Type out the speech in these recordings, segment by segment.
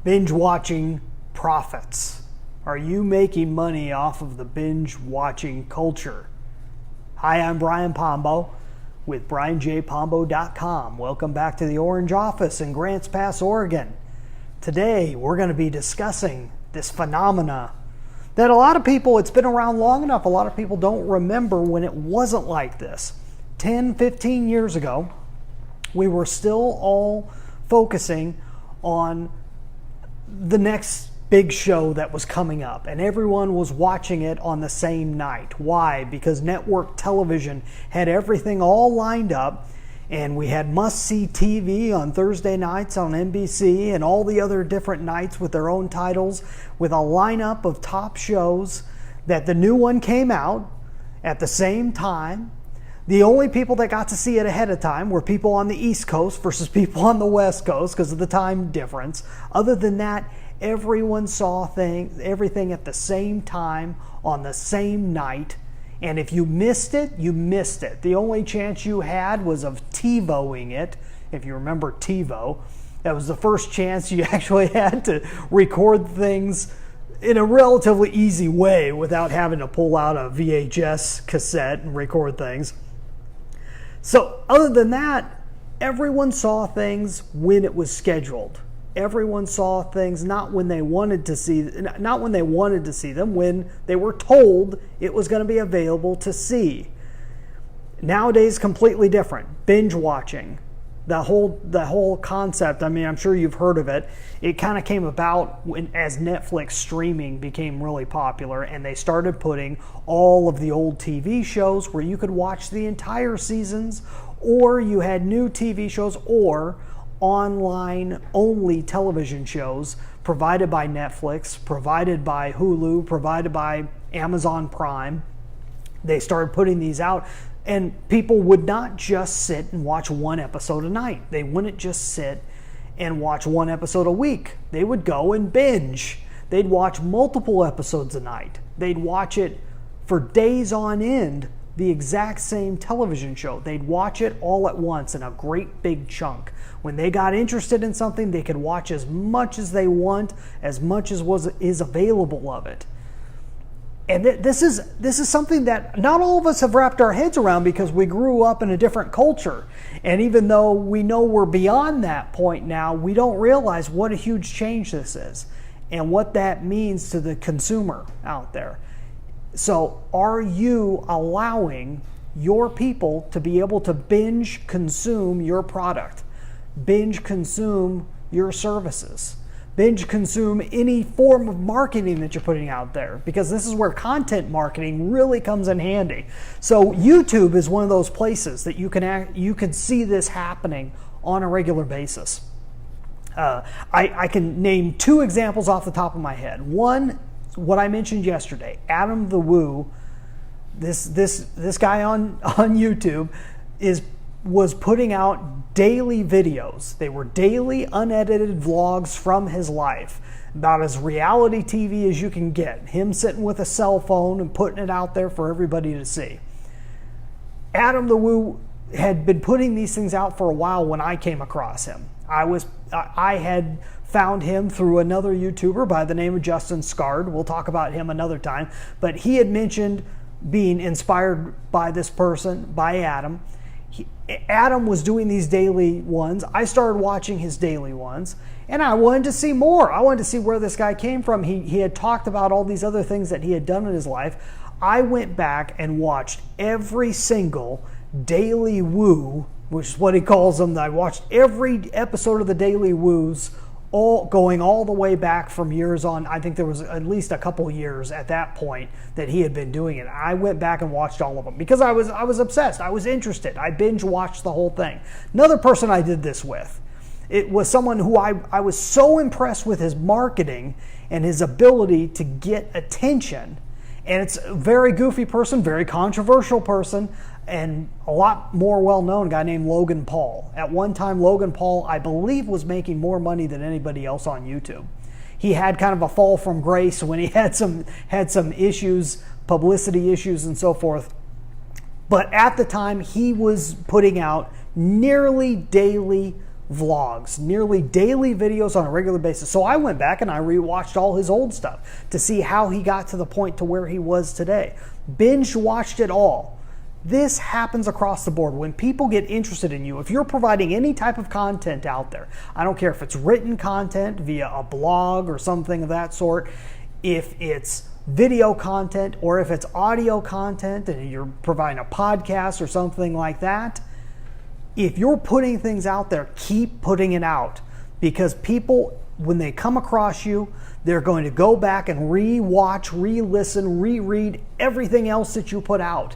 Binge watching profits. Are you making money off of the binge watching culture? Hi, I'm Brian Pombo with BrianJPombo.com. Welcome back to the Orange Office in Grants Pass, Oregon. Today, we're going to be discussing this phenomena that a lot of people, it's been around long enough, a lot of people don't remember when it wasn't like this. 10, 15 years ago, we were still all focusing on the next big show that was coming up, and everyone was watching it on the same night. Why? Because network television had everything all lined up, and we had must-see TV on Thursday nights on NBC and all the other different nights with their own titles, with a lineup of top shows that the new one came out at the same time. The only people that got to see it ahead of time were people on the East Coast versus people on the West Coast because of the time difference. Other than that, everyone saw everything at the same time on the same night. And if you missed it, you missed it. The only chance you had was of TiVoing it. If you remember TiVo, that was the first chance you actually had to record things in a relatively easy way without having to pull out a VHS cassette and record things. So other than that, everyone saw things when it was scheduled. Everyone saw things not when they wanted to see them, when they were told it was going to be available to see. Nowadays, completely different. Binge watching. The whole concept, I mean, I'm sure you've heard of it. It kind of came about as Netflix streaming became really popular, and they started putting all of the old TV shows where you could watch the entire seasons, or you had new TV shows, or online only television shows provided by Netflix, provided by Hulu, provided by Amazon Prime. They started putting these out. And people would not just sit and watch one episode a night. They wouldn't just sit and watch one episode a week. They would go and binge. They'd watch multiple episodes a night. They'd watch it for days on end, the exact same television show. They'd watch it all at once in a great big chunk. When they got interested in something, they could watch as much as they want, as much as is available of it. And this is something that not all of us have wrapped our heads around because we grew up in a different culture. And even though we know we're beyond that point now, we don't realize what a huge change this is and what that means to the consumer out there. So are you allowing your people to be able to binge consume your product, binge consume your services? Binge consume any form of marketing that you're putting out there, because this is where content marketing really comes in handy. So YouTube is one of those places that you can see this happening on a regular basis. I can name two examples off the top of my head. One, what I mentioned yesterday, Adam the Woo. This guy on YouTube was putting out daily videos. They were daily unedited vlogs from his life, about as reality TV as you can get. Him sitting with a cell phone and putting it out there for everybody to see. Adam the Woo had been putting these things out for a while when I came across him. I had found him through another YouTuber by the name of Justin Scard. We'll talk about him another time. But he had mentioned being inspired by this person, by Adam. Adam was doing these daily ones. I started watching his daily ones, and I wanted to see more. I wanted to see where this guy came from. He had talked about all these other things that he had done in his life. I went back and watched every single Daily Woo, which is what he calls them. I watched every episode of the Daily Woos, going all the way back from years on. I think there was at least a couple years at that point that he had been doing it. I went back and watched all of them because I was obsessed. I was interested. I binge watched the whole thing. Another person I did this with, it was someone who I was so impressed with his marketing and his ability to get attention. And it's a very goofy person, very controversial person, and a lot more well-known guy named Logan Paul. At one time, Logan Paul, I believe, was making more money than anybody else on YouTube. He had kind of a fall from grace when he had some issues, publicity issues and so forth. But at the time, he was putting out nearly daily vlogs, nearly daily videos on a regular basis. So I went back and I rewatched all his old stuff to see how he got to the point to where he was today. Binge watched it all. This happens across the board. When people get interested in you, if you're providing any type of content out there, I don't care if it's written content via a blog or something of that sort, if it's video content or if it's audio content and you're providing a podcast or something like that, if you're putting things out there, keep putting it out, because people, when they come across you, they're going to go back and re-watch, re-listen, reread everything else that you put out.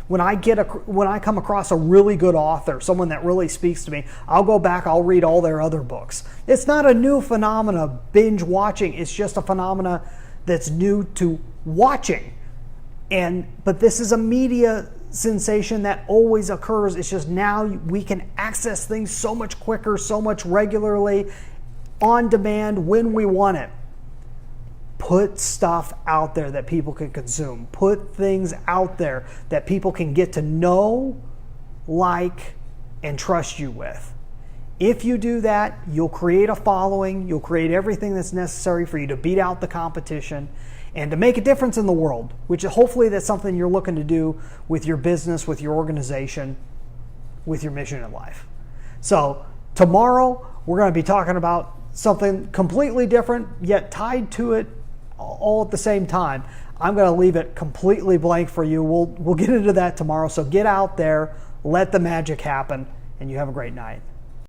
When I come across a really good author, someone that really speaks to me, I'll go back, I'll read all their other books. It's not a new phenomena, binge watching. It's just a phenomena that's new to watching. But this is a media sensation that always occurs. It's just now we can access things so much quicker, so much regularly, on demand, when we want it. Put stuff out there that people can consume. Put things out there that people can get to know, like, and trust you with. If you do that, you'll create a following. You'll create everything that's necessary for you to beat out the competition and to make a difference in the world, which hopefully that's something you're looking to do with your business, with your organization, with your mission in life. So tomorrow, we're going to be talking about something completely different, yet tied to it all at the same time. I'm going to leave it completely blank for you. We'll get into that tomorrow. So get out there, let the magic happen, and you have a great night.